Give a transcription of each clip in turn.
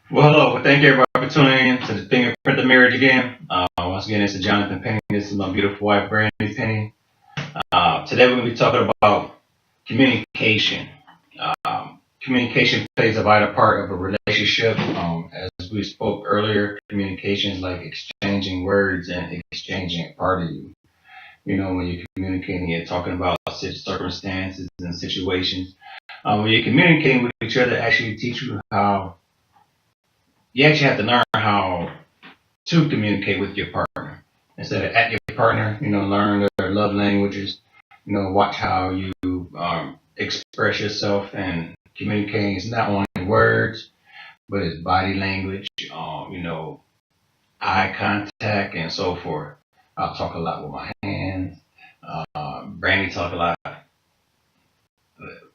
Well, hello. Well, thank you everybody for tuning in to the Fingerprint of Marriage again. Once again, this is Jonathan Penny. This is my beautiful wife, Brandy Penny. Today we're going to be talking about communication. Communication plays a vital part of a relationship. As we spoke earlier, communication is like exchanging words and exchanging a part of you. You know, when you're communicating, you're talking about circumstances and situations. When you're communicating with each other, actually teach you how you actually have to learn how to communicate with your partner instead of at your partner. You know, learn their love languages. You know, watch how you express yourself and communicating. It's not only words, but it's body language. You know, eye contact and so forth. I'll talk a lot with my hands. Brandy talk a lot,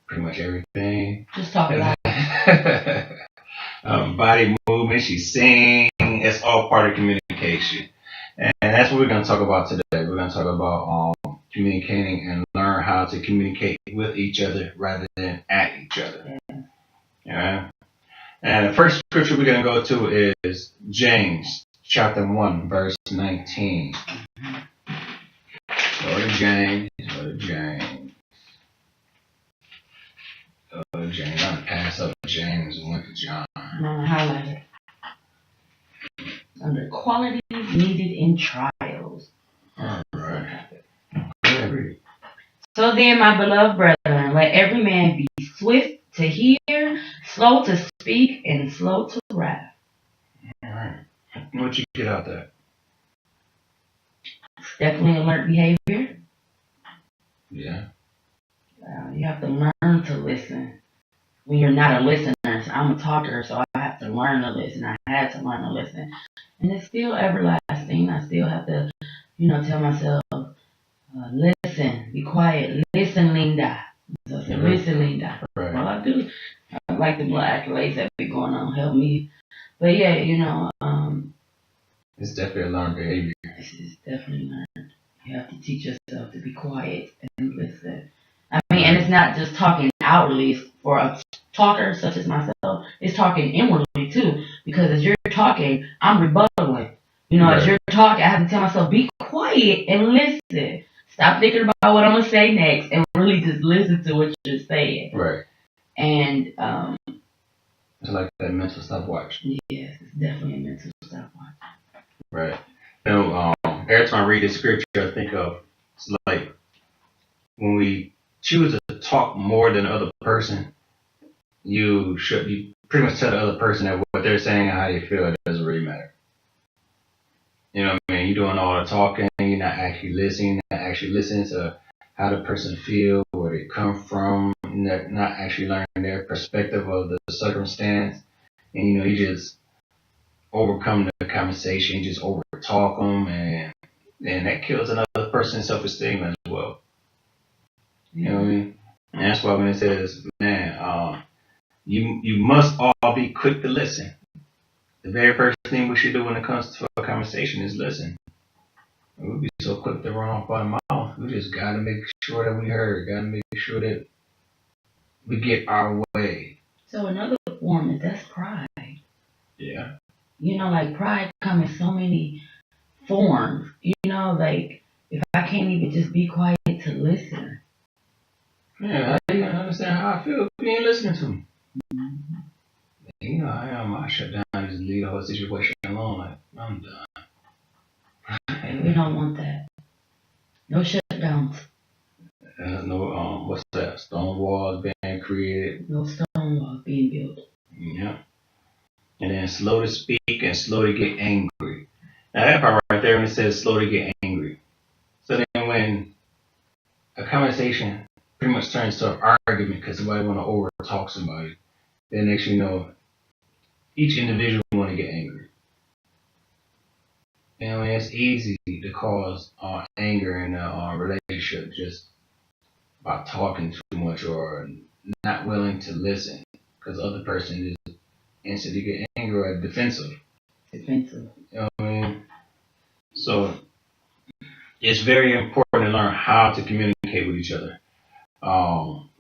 pretty much everything. Just talk a lot. Body movement, she sing. It's all part of communication. And that's what we're going to talk about today. We're going to talk about communicating and learn how to communicate with each other rather than at each other. Yeah. And the first scripture we're going to go to is James chapter 1, verse 19. Go to James. Go to James. Go to James. I'm going to pass up James and went to John. Highlight it. Under qualities needed in trials. All right. So then, my beloved brethren, let every man be swift to hear, slow to speak, and slow to wrath. All right. What you get out there? It's definitely alert behavior. Yeah. You have to learn to listen. When you're not a listener, I'm a talker, so I have to learn to listen. I had to learn to listen. And it's still everlasting. I still have to, tell myself, listen, be quiet, listen, Linda. So I said, listen, Linda. Right. All I do, I like the little accolades that be going on, help me. But yeah, it's definitely a learned behavior. It's definitely learned. You have to teach yourself to be quiet and listen. I mean, and it's not just talking outwardly. For a talker such as myself, it's talking inwardly too. Because as you're talking, I'm rebuttaling. As you're talking, I have to tell myself, be quiet and listen. Stop thinking about what I'm going to say next and really just listen to what you're saying. Right. And it's like that mental stopwatch. Yes, it's definitely a mental stopwatch. Right. Every time I read this scripture, I think of it's like when we choose to talk more than the other person, you pretty much tell the other person that what they're saying and how they feel, it doesn't really matter. You know what I mean? You're doing all the talking, you're not actually listening, to how the person feel, where they come from, not actually learning their perspective of the circumstance. And you just overcome the conversation, you just over talk them, and that kills another person's self-esteem as well. You know what I mean? And that's why when it says, man, you must all be quick to listen. The very first thing we should do when it comes to a conversation is listen. We'll be so quick to run off our mouth. We just gotta make sure that we heard. Gotta make sure that we get our way. So another form is that's pride. Yeah. Like pride comes in so many forms. Like if I can't even just be quiet to listen. Yeah, I even understand how I feel if you ain't listening to me. Mm-hmm. I shut down and just leave the whole situation alone. Like, I'm done. We don't want that. No shutdowns. No, what's that? Stone walls being created. No stone walls being built. Yeah. And then slow to speak and slow to get angry. Now that part right there when it says slow to get angry. So then when a conversation pretty much turns to an argument because somebody want to over talk somebody, then next you know, each individual want to get angry. It's easy to cause anger in a relationship just by talking too much or not willing to listen because the other person is instantly get angry or defensive. Defensive. You know what I mean? So it's very important to learn how to communicate with each other.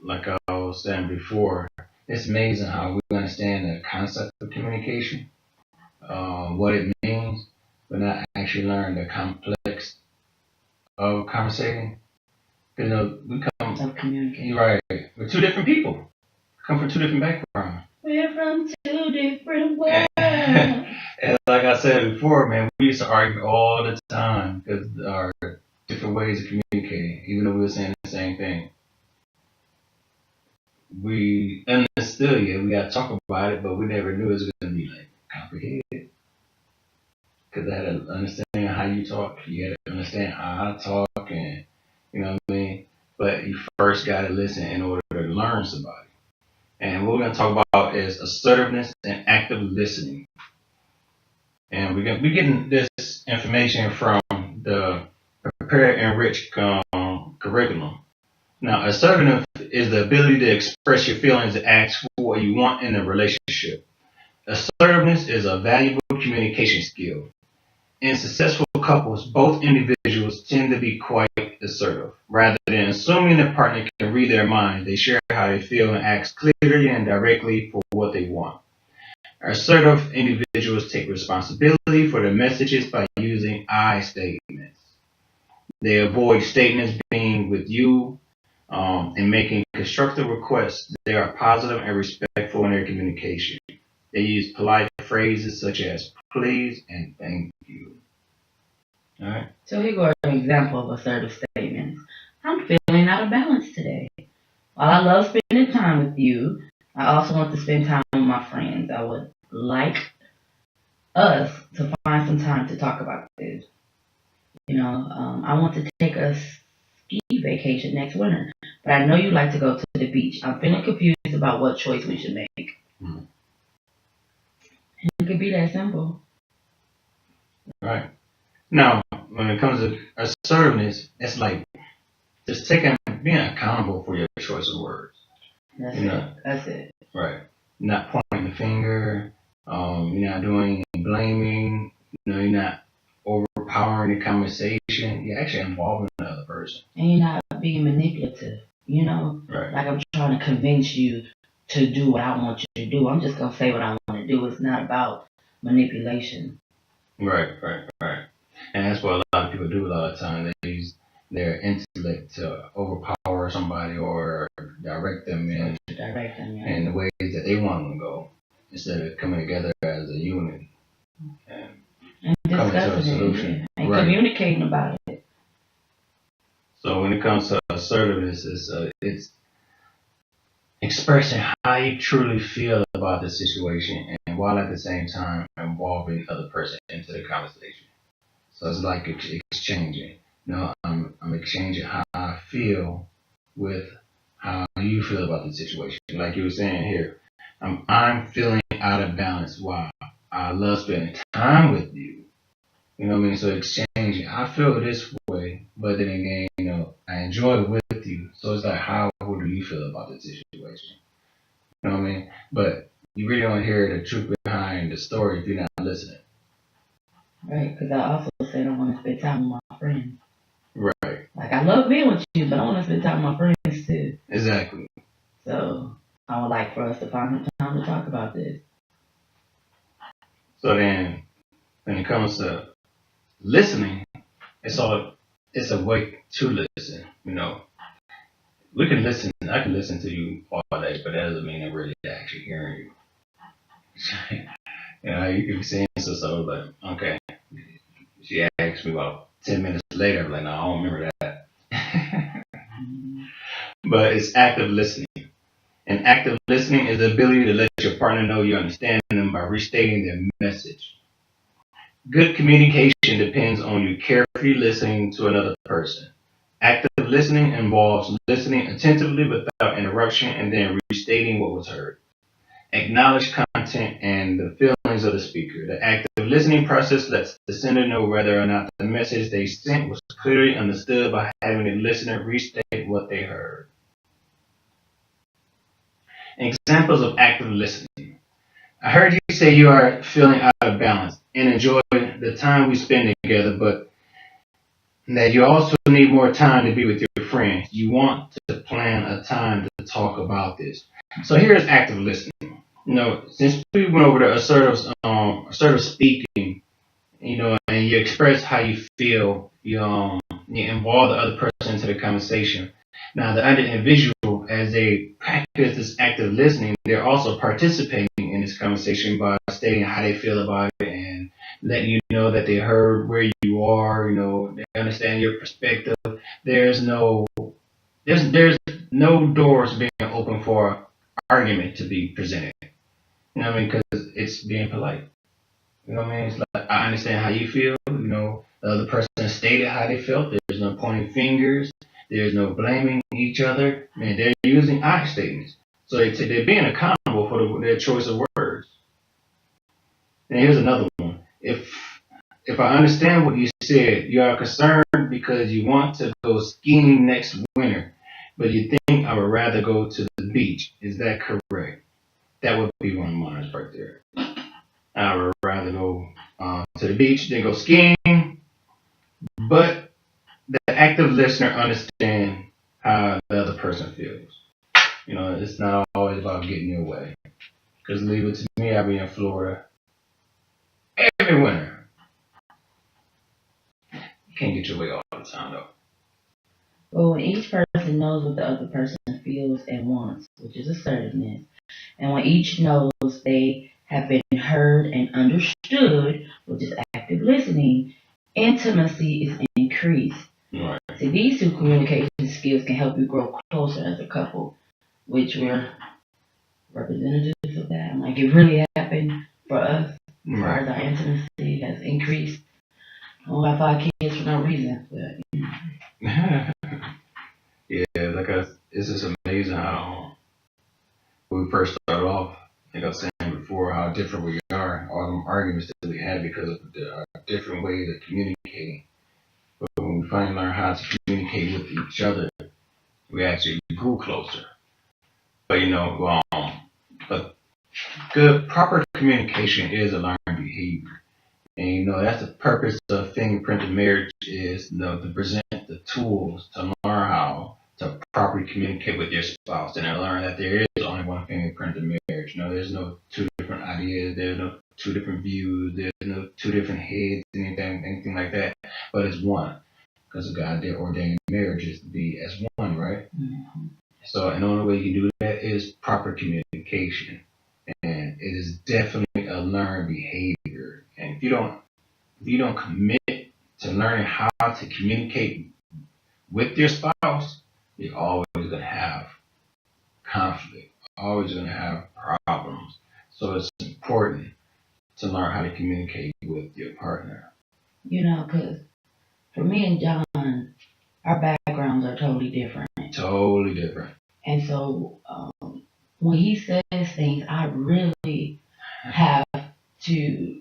Like I was saying before, it's amazing how we understand the concept of communication communication, what it means, but not actually learn the complex of conversating. You know, we come, Of communication. you're right, we're two different people, come from two different backgrounds. We're from two different worlds. And like I said before, man, we used to argue all the time because our different ways of communicating, even though we were saying the same thing. We understood, yeah, we got to talk about it, but we never knew it was going to be like complicated. Because I had to understand how you talk, you had to understand how I talk, and you know what I mean. But you first got to listen in order to learn somebody. And what we're going to talk about is assertiveness and active listening. And we're getting this information from the Prepare and Enrich curriculum. Now, assertiveness is the ability to express your feelings and ask for what you want in a relationship. Assertiveness is a valuable communication skill. In successful couples, both individuals tend to be quite assertive. Rather than assuming the partner can read their mind, they share how they feel and ask clearly and directly for what they want. Assertive individuals take responsibility for their messages by using I statements. They avoid statements being with you and making constructive requests. They are positive and respectful in their communication. They use polite phrases such as please and thank you. All right. So here goes an example of assertive statements. I'm feeling out of balance today. While I love spending time with you, I also want to spend time with my friends. I would like us to find some time to talk about this. I want to take a ski vacation next winter, but I know you like to go to the beach. I'm feeling confused about what choice we should make. Mhm. It could be that simple. All right. Now, when it comes to assertiveness, it's like just being accountable for your choice of words. That's You it. know, That's it. right. Not pointing the finger. You're not doing any blaming. You're not overpowering the conversation. You're actually involving the other person. And you're not being manipulative. Right. Like I'm trying to convince you to do what I want you to do. I'm just gonna say what I want to do. It's not about manipulation. Right. And that's what a lot of people do a lot of times. They use their intellect to overpower somebody or direct them in the ways that they want them to go instead of coming together as a unit and coming to a solution. And Right. communicating about it. So when it comes to assertiveness, it's expressing how you truly feel about the situation and while at the same time involving the other person into the conversation. So it's like exchanging. I'm exchanging how I feel with how you feel about the situation. Like you were saying here, I'm feeling out of balance. Wow, I love spending time with you. You know what I mean? So exchanging, I feel this way, but then again, I enjoy it with you. So it's like, how do you feel about the situation? You know what I mean? But you really don't hear the truth behind the story if you're not listening. Right, because I also said I want to spend time with my friends. Right. Like I love being with you, but I want to spend time with my friends too. Exactly. So I would like for us to find some time to talk about this. So then, when it comes to listening, it's a way to listen. We can listen. I can listen to you all day, but that doesn't mean I'm really actually hearing you. You can be saying so, but okay. She asked me about 10 minutes later. I'm like, no, I don't remember that. But it's active listening. And active listening is the ability to let your partner know you understand them by restating their message. Good communication depends on you carefully listening to another person. Active listening involves listening attentively without interruption and then restating what was heard. Acknowledge content and the feelings of the speaker. The active listening process lets the sender know whether or not the message they sent was clearly understood by having the listener restate what they heard. Examples of active listening. I heard you say you are feeling out of balance and enjoy the time we spend together, but that you also need more time to be with your friends. You want to plan a time to talk about this. So here's active listening. Since we went over the assertive speaking, and you express how you feel, you involve the other person into the conversation. Now, the other individual, as they practice this active listening, they're also participating in this conversation by stating how they feel about it and letting you know that they heard where you are. They understand your perspective. There's no there's no doors being open for argument to be presented. You know what I mean? Because it's being polite. You know what I mean? It's like I understand how you feel. The other person stated how they felt. There's no pointing fingers. There's no blaming each other. Man, they're using I statements. So they're being accountable for their choice of words. And here's another one. If I understand what you said, you are concerned because you want to go skiing next winter, but you think I would rather go to the beach. Is that correct? That would be one of mine right there. I would rather go to the beach than go skiing, but the active listener understands how the other person feels. It's not always about getting your way. Because leave it to me, I'll be in Florida every winter. You can't get your way all the time, though. Well, when each person knows what the other person feels and wants, which is assertiveness, and when each knows they have been heard and understood, which is active listening, intimacy is increased. Right. See, these two communication skills can help you grow closer as a couple, which we're representatives of that. Like, it really happened for us as far as our intimacy has increased. I don't have 5 kids for no reason, but Yeah, it's just amazing how when we first started off, like I was saying before, how different we are, all them arguments that we had because of the different ways of communicating. But when we finally learn how to communicate with each other, we actually grew closer. But but good, proper communication is a learned behavior. And that's the purpose of fingerprinted marriage is to present the tools to learn how to properly communicate with your spouse and to learn that there is only one fingerprinted marriage. There's no two different ideas, there's no two different views, there's no two different heads, anything like that. But it's one. Because God did ordain marriages to be as one, right? Mm-hmm. So, and the only way you do that is proper communication. And it is definitely a learned behavior. And if you don't commit to learning how to communicate with your spouse, you're always going to have conflict, always going to have problems. So it's important to learn how to communicate with your partner. Because for me and John, our backgrounds are totally different. Totally different. And so when he says things, I really have to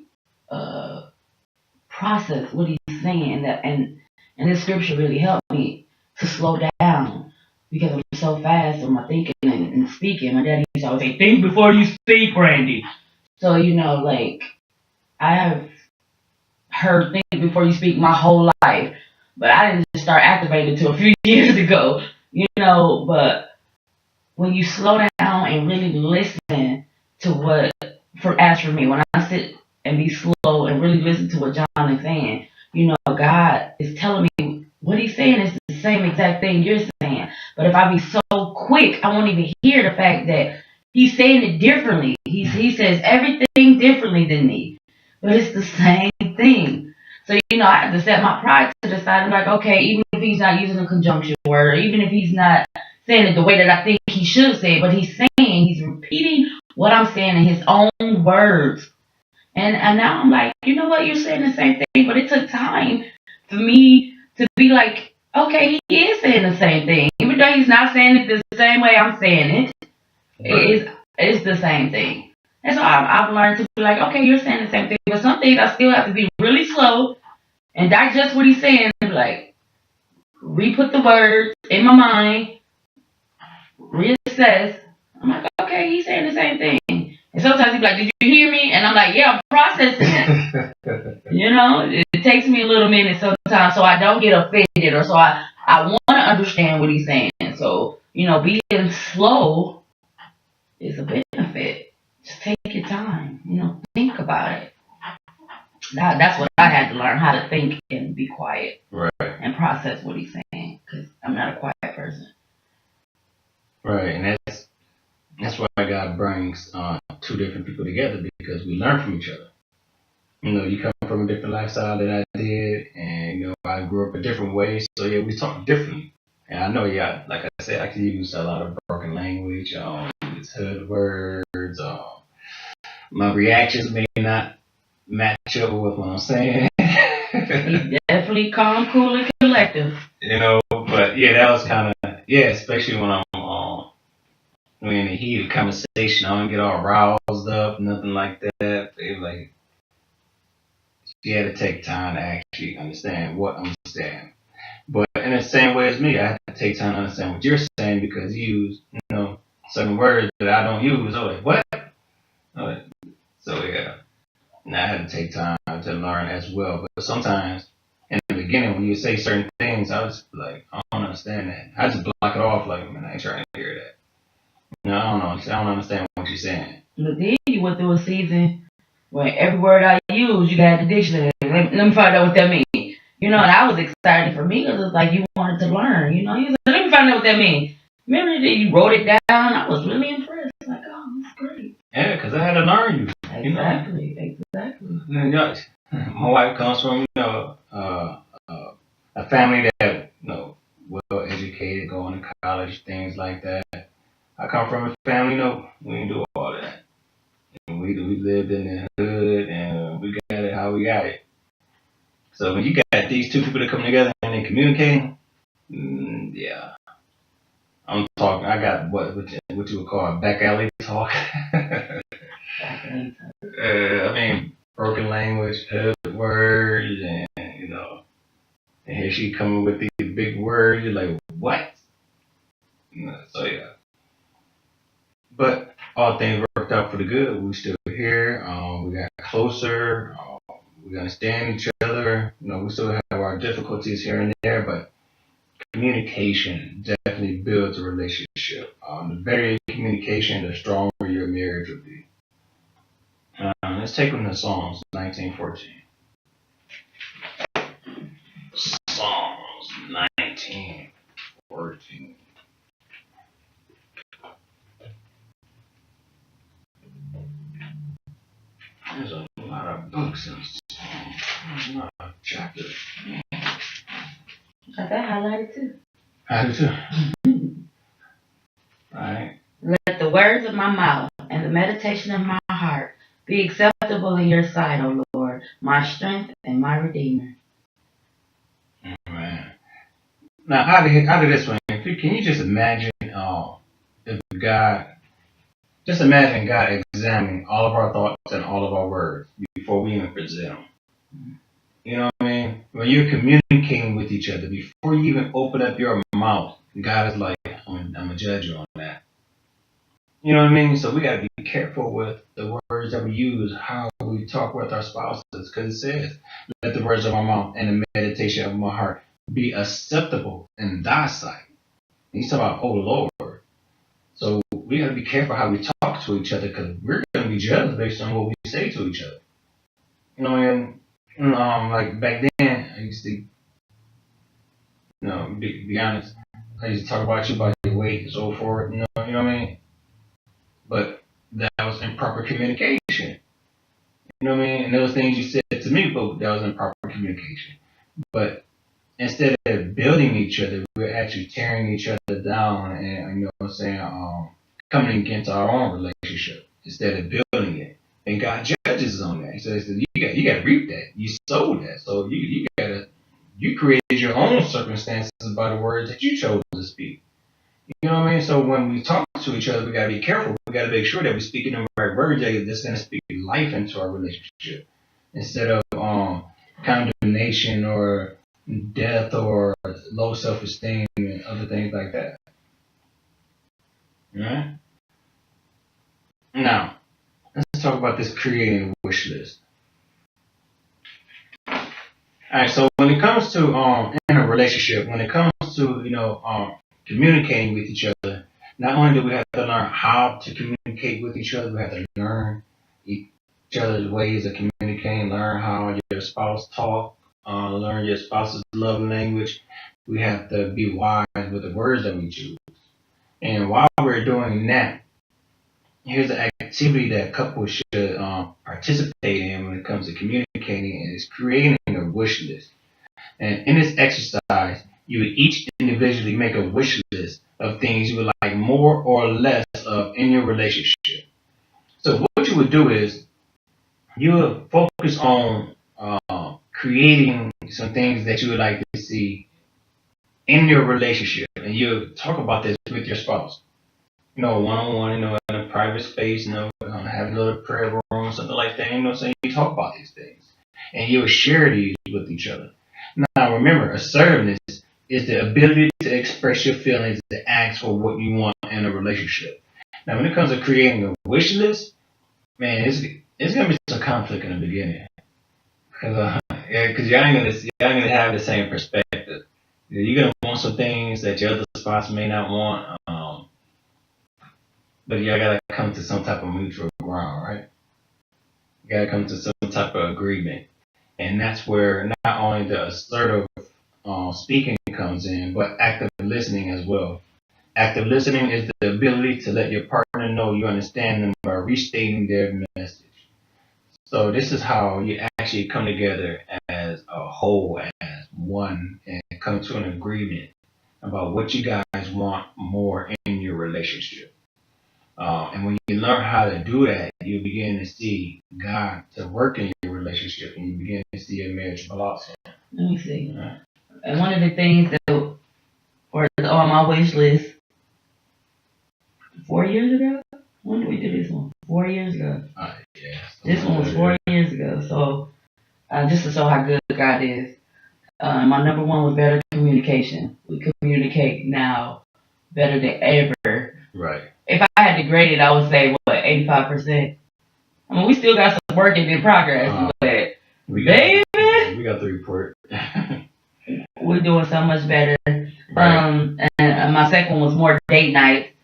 process what he's saying. And this scripture really helped me to slow down because I'm so fast on my thinking and speaking. My daddy used to always say, think before you speak, Randy. So, I have heard think before you speak my whole life, but I didn't just start activating until a few years ago, but when you slow down and really listen to as for me, when I sit and be slow and really listen to what John is saying, God is telling me what he's saying is the same exact thing you're saying. But if I be so quick, I won't even hear the fact that he's saying it differently. He says everything differently than me, but it's the same thing. So, I have to set my pride to the side and like, okay, even if he's not using a conjunction word, or even if he's not saying it the way that I think he should say it, but he's repeating what I'm saying in his own words. And now I'm like, you know what, you're saying the same thing, but it took time for me to be like, okay, he is saying the same thing. Even though he's not saying it the same way I'm saying it, it's the same thing. And so I've learned to be like, okay, you're saying the same thing, but some things I still have to be really slow and digest what he's saying, and like, re-put the words in my mind, reassess. I'm like, okay, he's saying the same thing. And sometimes he's like, did you hear me? And I'm like, yeah, I'm processing it. It takes me a little minute sometimes so I don't get offended or so I want to understand what he's saying. So, being slow is a benefit. Just take your time. Think about it. That's what I had to learn, how to think and be quiet. Right. And process what he's saying, because I'm not a quiet person. Right, and that's why God brings two different people together, because we learn from each other. You come from a different lifestyle than I did, and I grew up a different way, so yeah, we talk differently. And I know, yeah, like I said, I can use a lot of broken language, use hood words. My reactions may not match up with what I'm saying. He's definitely calm, cool, and collective. But yeah, that was kind of, yeah, especially when I'm in a heated conversation. I don't get all roused up, nothing like that. It like she had to take time to actually understand what I'm saying. But in the same way as me, I have to take time to understand what you're saying, because you use, certain words that I don't use. I was like, what? So yeah, and I had to take time to learn as well. But sometimes in the beginning, when you say certain things, I was like, I don't understand that. I just block it off, like, man, I ain't trying to hear that. I don't know. I don't understand what you're saying. But then you went through a season where every word I use, you got the dictionary. Let me find out what that means. And I was excited for me, because it's like you wanted to learn. You was like, let me find out what that means. Remember that you wrote it down? I was really impressed. Like, oh, that's great. Yeah, because I had to learn you. Exactly. My wife comes from, a family that, well educated, going to college, things like that. I come from a family, we didn't do all that. We lived in the hood, and we got it how we got it. So when you got these two people that come together and they communicating, yeah. I'm talking. I got what you would call a back alley talk. I mean, broken language, hood words, and and here she coming with these big words. You're like, what? So yeah. But all things worked out for the good. We still here. We got closer. We understand each other. We still have our difficulties here and there, but communication definitely builds a relationship. The better your communication, the stronger your marriage will be. Let's take them to Psalms 19:14. Psalms 19:14. There's a lot of books in Psalms. There's a lot of chapters. Got that highlighted too. I do too. Right. Let the words of my mouth and the meditation of my heart be acceptable in your sight, O Lord, my strength and my redeemer. Man. Now, out of this one, can you just imagine if God, just imagine God examining all of our thoughts and all of our words before we even present them. You know what I mean? When you're communicating with each other, before you even open up your mouth, God is like, I'm going to judge you on that. You know what I mean? So we got to be careful with the words that we use, how we talk with our spouses, because it says, let the words of my mouth and the meditation of my heart be acceptable in thy sight. And he's talking about, oh Lord. So we got to be careful how we talk to each other, because we're going to be judged based on what we say to each other. And like back then, I used to, be honest, I used to talk about you, about your weight and so forth, you know what I mean? But that was improper communication. You know what I mean? And those things you said to me, but that was improper communication. But instead of building each other, we're actually tearing each other down, and coming against our own relationship instead of building it. And God judges on that. He says that you got to reap that. You sowed that, so you created your own circumstances by the words that you chose to speak. You know what I mean? So when we talk to each other, we got to be careful. We got to make sure that we're speaking the right words that's going to speak life into our relationship, instead of condemnation or death or low self-esteem and other things like that. All right? Now, let's talk about this creating a wish list. All right, so when it comes to in a relationship, when it comes to communicating with each other, not only do we have to learn how to communicate with each other, we have to learn each other's ways of communicating, learn how your spouse talk, learn your spouse's love language. We have to be wise with the words that we choose. And while we're doing that, here's an activity that couples should participate in when it comes to communicating, and is creating a wish list. And in this exercise, you would each individually make a wish list of things you would like more or less of in your relationship. So what you would do is you would focus on creating some things that you would like to see in your relationship, and you talk about this with your spouse. One on one, in a private space, having a little prayer room, something like that. So you talk about these things, and you will share these with each other. Now, remember, assertiveness is the ability to express your feelings and ask for what you want in a relationship. Now, when it comes to creating a wish list, man, it's gonna be some conflict in the beginning, because y'all ain't gonna have the same perspective. You're gonna want some things that your other spouse may not want, but y'all gotta come to some type of mutual ground, right? You gotta come to some type of agreement, and that's where not only the assertive speaking comes in, but active listening as well. Active listening is the ability to let your partner know you understand them by restating their message. So this is how you actually come together as a whole, as one, and come to an agreement about what you guys want more in your relationship. And when you learn how to do that, you begin to see God to work in your relationship, and you begin to see your marriage blossom. Let me see. And one of the things that was on my wish list 4 years ago. When did we do this one? 4 years ago. Yeah. This one was 4 years ago. So just to show how good God is. My number one was better communication. We communicate now better than ever. Right. If I had to grade it, I would say 85%. I mean, we still got some work in progress, but we got the report. We're doing so much better. Right. And my second one was more date night.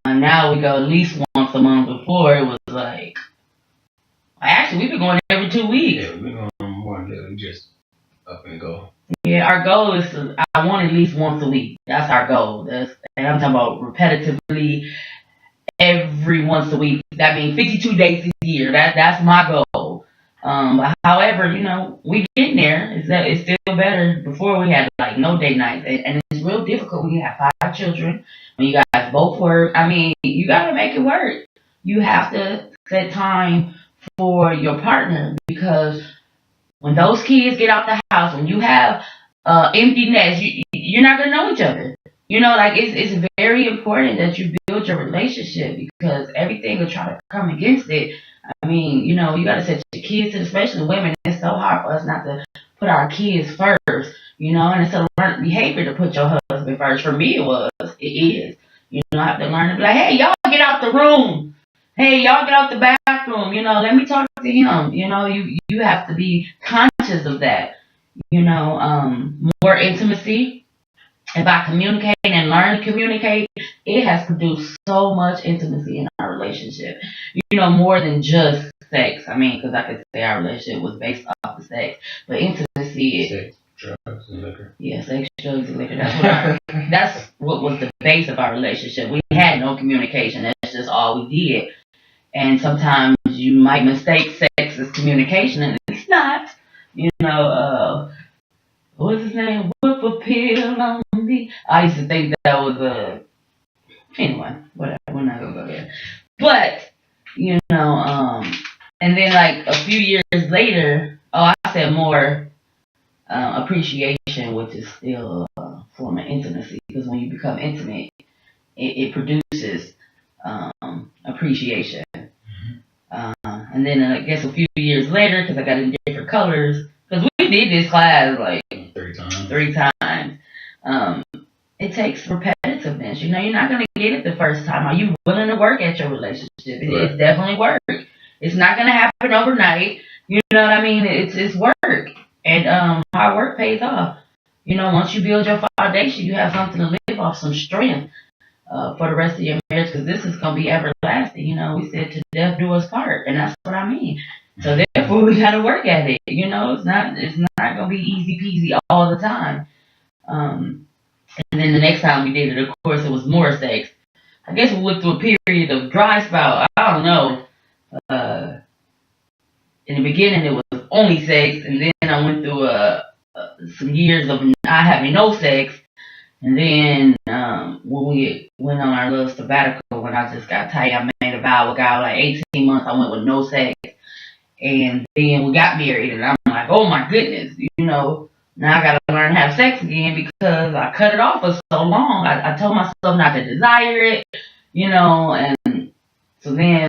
Now we go at least once a month. Before it was like, actually we've been going every 2 weeks. Yeah, we've been going more than that. We just up and go. Yeah, our goal is I want at least once a week. That's our goal. And I'm talking about repetitively every once a week. That means 52 days a year. That's my goal. But however, we getting there. It's still better. Before we had like no date nights, and it's real difficult when you have 5 children, when you guys both work. I mean, you got to make it work. You have to set time for your partner, because when those kids get out the house, when you have empty nest, you're not gonna know each other. It's very important that you build your relationship, because everything will try to come against it. I mean, you got to set your kids, especially women. It's so hard for us not to put our kids first, and it's a learned behavior to put your husband first. For me, it is. I have to learn to be like, hey, y'all get out the room. Hey, y'all get out the bathroom. Let me talk to him. You have to be conscious of that. More intimacy. And by communicating and learning to communicate, it has produced so much intimacy in our relationship. More than just sex. I mean, because I could say our relationship was based off of sex, but intimacy is sex, drugs, and liquor. Yeah, sex, drugs, and liquor. That's what was the base of our relationship. We had no communication. That's just all we did. And sometimes you might mistake sex as communication, and it's not. What's his name? Whip a pill on me. I used to think that was anyway, whatever. We're not gonna go there. But and then like a few years later, I said more appreciation, which is still a form of intimacy, because when you become intimate, it produces appreciation. And then I guess a few years later, because I got in different colors, because we did this class like 3 times. It takes repetitiveness. You're not going to get it the first time. Are you willing to work at your relationship? It's definitely work. It's not going to happen overnight. You know what I mean? It's work. And hard work pays off. Once you build your foundation, you have something to live off, some strength. for the rest of your marriage, because this is gonna be everlasting. We said to death do us part, and that's what I mean. So therefore, we gotta work at it. It's not gonna be easy peasy all the time. And then the next time we did it, of course, it was more sex. I guess we went through a period of dry spell. I don't know. In the beginning, it was only sex, and then I went through some years of not having no sex. And then when we went on our little sabbatical, when I just got tight, I made a vow with God. Like 18 months, I went with no sex. And then we got married, and I'm like, oh my goodness, now I gotta learn to have sex again because I cut it off for so long. I told myself not to desire it, and so then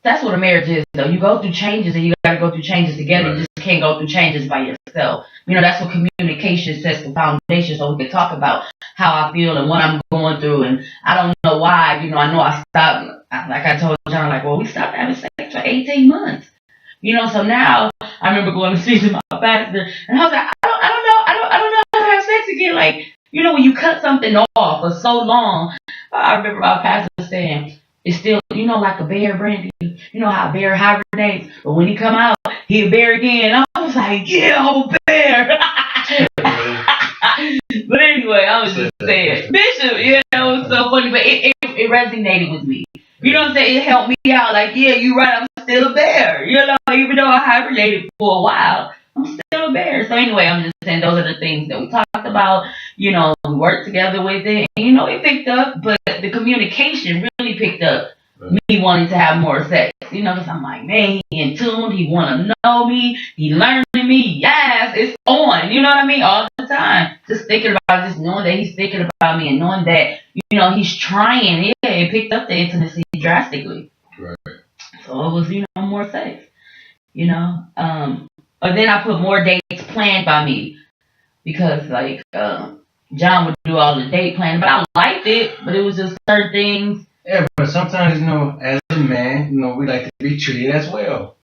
that's what a marriage is, though. You go through changes, and you gotta go through changes together. You just can't go through changes by yourself. That's what communication sets the foundation, so we can talk about how I feel and what I'm going through. And I don't know why, I know I stopped, like I told John, like, well, we stopped having sex for 18 months. So now I remember going to see my pastor, and I was like, I don't know how to have sex again. Like, when you cut something off for so long, I remember my pastor saying, it's still, like a bear, Brandy. You know how a bear hibernates, but when he come out, he a bear again. I was like, yeah, I'm a bear. But anyway, I was just saying, Bishop, it was so funny, but it resonated with me. You know what I'm saying? It helped me out. Like, yeah, you're right, I'm still a bear. Even though I hibernated for a while, I'm still a bear. So anyway, I'm just saying those are the things that we talked about. We worked together with it. And, it picked up, but the communication really picked up. Me wanting to have more sex, because I'm like, man, he in tune, he want to know me, he learning me, yes, it's on, you know what I mean, all the time, just thinking about, just knowing that he's thinking about me, and knowing that, he's trying, yeah, it picked up the intimacy drastically, right. So it was, more sex, but then I put more dates planned by me, because, like, John would do all the date planning, but I liked it, but it was just certain things. Yeah, but sometimes, as a man, we like to be treated as well.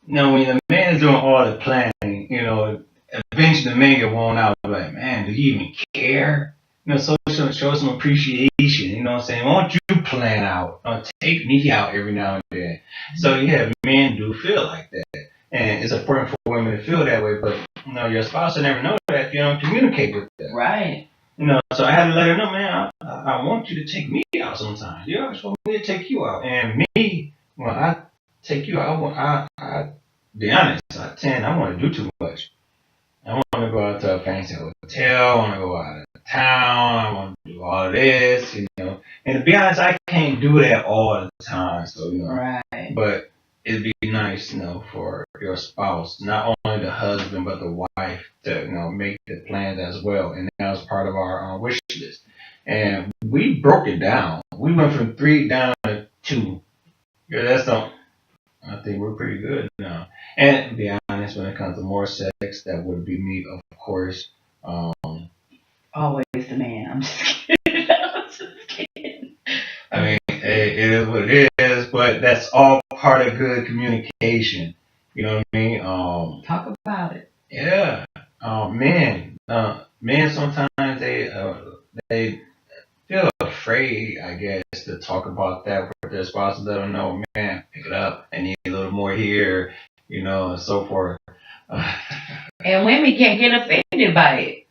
When the man is doing all the planning, eventually the man get worn out. Like, man, do you even care? So show some appreciation. You know what I'm saying? Why don't you plan out? Take me out every now and then. So yeah, men do feel like that, and it's important for women to feel that way. But your spouse will never know that if you don't communicate with them. Right. So I had to let her know, man, I want you to take me out sometimes. You always want me to take you out. And me, when I take you out, I be honest, I want to do too much. I want to go out to a fancy hotel, I want to go out of town, I want to do all of this, And to be honest, I can't do that all the time. So, Right. But it'd be nice, for your spouse, not only the husband, but the wife to, make the plans as well. And that was part of our wish list. And we broke it down. We went from 3 down to 2. Yeah, I think we're pretty good now. And to be honest, when it comes to more sex, that would be me, of course. Always the man. I'm just kidding. I'm just kidding. I mean, it is what it is, but that's all part of good communication. You know what I mean? Talk about it. Yeah. Men sometimes they feel afraid, I guess, to talk about that with their spouse. Let them know, man, pick it up. I need a little more here, and so forth. And women can't get offended by it.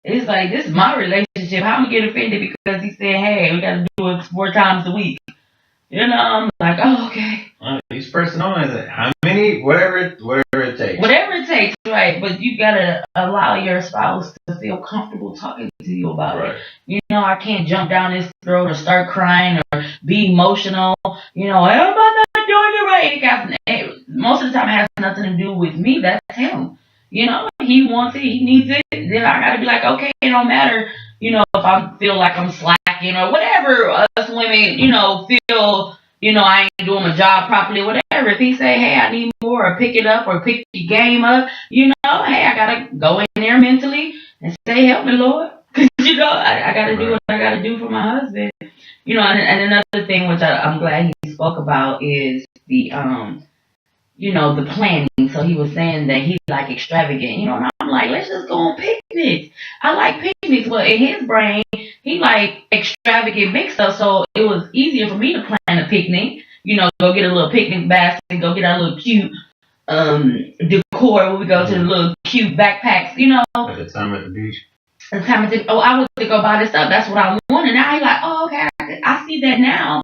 It's like, this is my relationship. How am I get offended because he said, hey, we got to do it 4 times a week? I'm like, oh, okay. Each person on it. How many? Whatever it takes. Whatever it takes, right? But you gotta allow your spouse to feel comfortable talking to you about it. I can't jump down his throat or start crying or be emotional. Am I not doing it right? Most of the time, it has nothing to do with me. That's him. He wants it. He needs it. Then I gotta be like, okay, it don't matter. If I feel like I'm slacking or whatever us women, feel, I ain't doing my job properly, whatever. If he say, hey, I need more, or pick it up, or pick the game up, hey, I gotta go in there mentally and say, help me, Lord. Cause, I gotta do what I gotta do for my husband. And another thing which I'm glad he spoke about is the the planning. So he was saying that he like extravagant, and I'm like, let's just go on picnics. I like needs. Well, in his brain, he like extravagant big stuff, so it was easier for me to plan a picnic. Go get a little picnic basket, go get our little cute decor when we go to the little cute backpacks, At the time at the beach. The time I went to go buy this stuff. That's what I wanted. Now he's like, oh, okay, I see that now.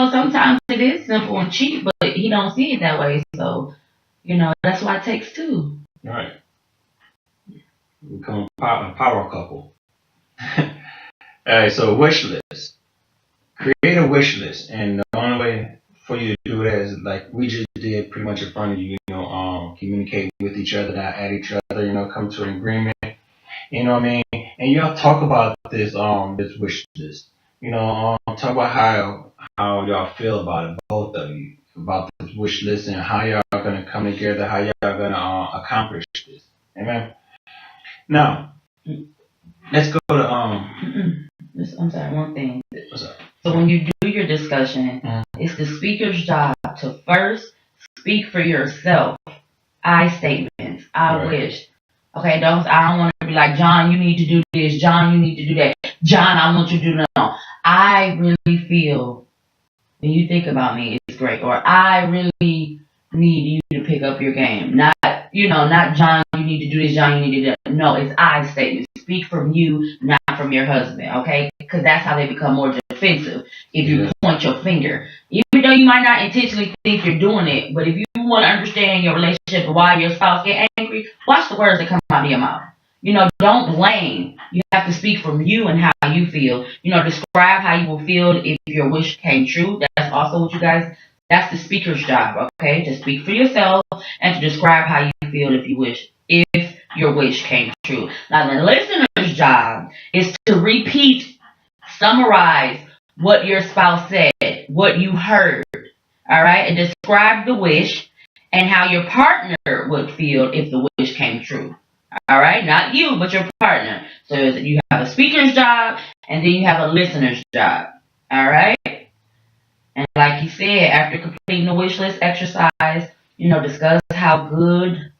Sometimes it is simple and cheap, but he don't see it that way. So, that's why it takes two. All right. We become a power couple. All right, so wish list. Create a wish list, and the only way for you to do that is like we just did pretty much in front of you. Communicate with each other, not at each other. Come to an agreement. You know what I mean? And y'all talk about this this wish list. Talk about how y'all feel about it, both of you, about this wish list and how y'all are gonna come together, how y'all are gonna accomplish this. Amen. Now, let's go to I'm sorry, one thing. What's up? So when you do your discussion, it's the speaker's job to first speak for yourself. I statements. I wish. Okay, I don't want to be like, John, you need to do this. John, you need to do that. John, I want you to do that. No. I really feel when you think about me, it's great. Or I really need you to pick up your game. Not John, you need to do this. John, you need to do that. No, it's I statements. Speak from you, not from your husband. Okay, because that's how they become more defensive. If you point your finger, even though you might not intentionally think you're doing it, but if you want to understand your relationship and why your spouse get angry, watch the words that come out of your mouth. Don't blame. You have to speak from you and how you feel. Describe how you will feel if your wish came true. That's also what that's the speaker's job, okay? To speak for yourself and to describe how you feel if your wish came true. Now, the listener's job is to repeat, summarize what your spouse said, what you heard, all right? And describe the wish and how your partner would feel if the wish came true. All right? Not you, but your partner. So you have a speaker's job and then you have a listener's job. All right? And like he said, after completing the wish list exercise, discuss how good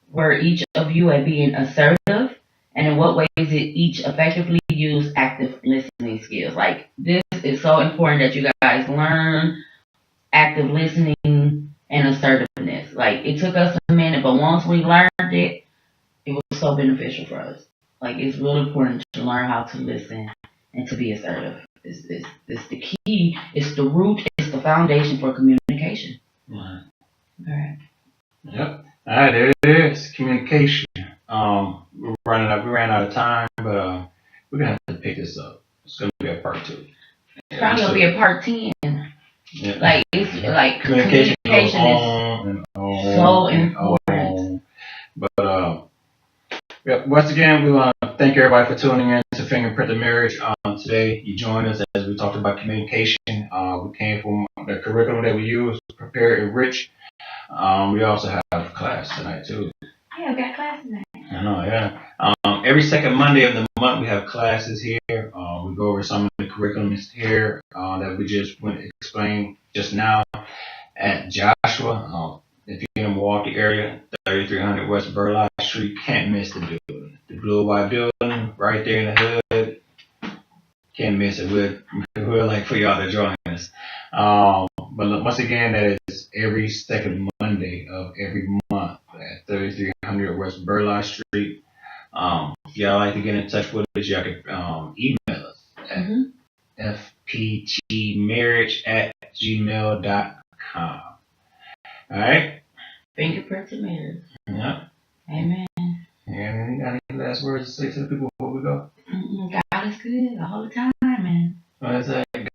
were each of you at being assertive and in what ways did each effectively use active listening skills. Like, this is so important that you guys learn active listening and assertiveness. Like, it took us a minute, but once we learned it, it was so beneficial for us. Like, it's really important to learn how to listen and to be assertive. It's the key. It's the root. It's the foundation for communication. Right. All right. Yep. All right, there it is. Communication. We ran out of time, but we're gonna have to pick this up. It's gonna be a part 2. Probably gonna be a part 10. Yeah. Like, it's like communication is so important. But once again, we want to thank everybody for tuning in to Fingerprint the Marriage. Today, you joined us as we talked about communication. We came from the curriculum that we use, Prepare, Enrich. We also have class tonight too. Yeah, we got class tonight. I know, yeah. Every second Monday of the month, we have classes here. We go over some of the curriculums here that we just went to explain just now at Joshua. If you're in the Milwaukee area, 3300 West Burleigh Street, can't miss the building. The blue and white building right there in the hood. Can't miss it. We'd like for y'all to join us. But once again, that is every second Monday of every month at 3300 West Burleigh Street. If y'all like to get in touch with us, y'all can email us at fpgmarriage@gmail.com. All right? Fingerprint to marriage. Yeah. Amen. And you got any last words to say to the people before we go? God is good all the time, man. What is that?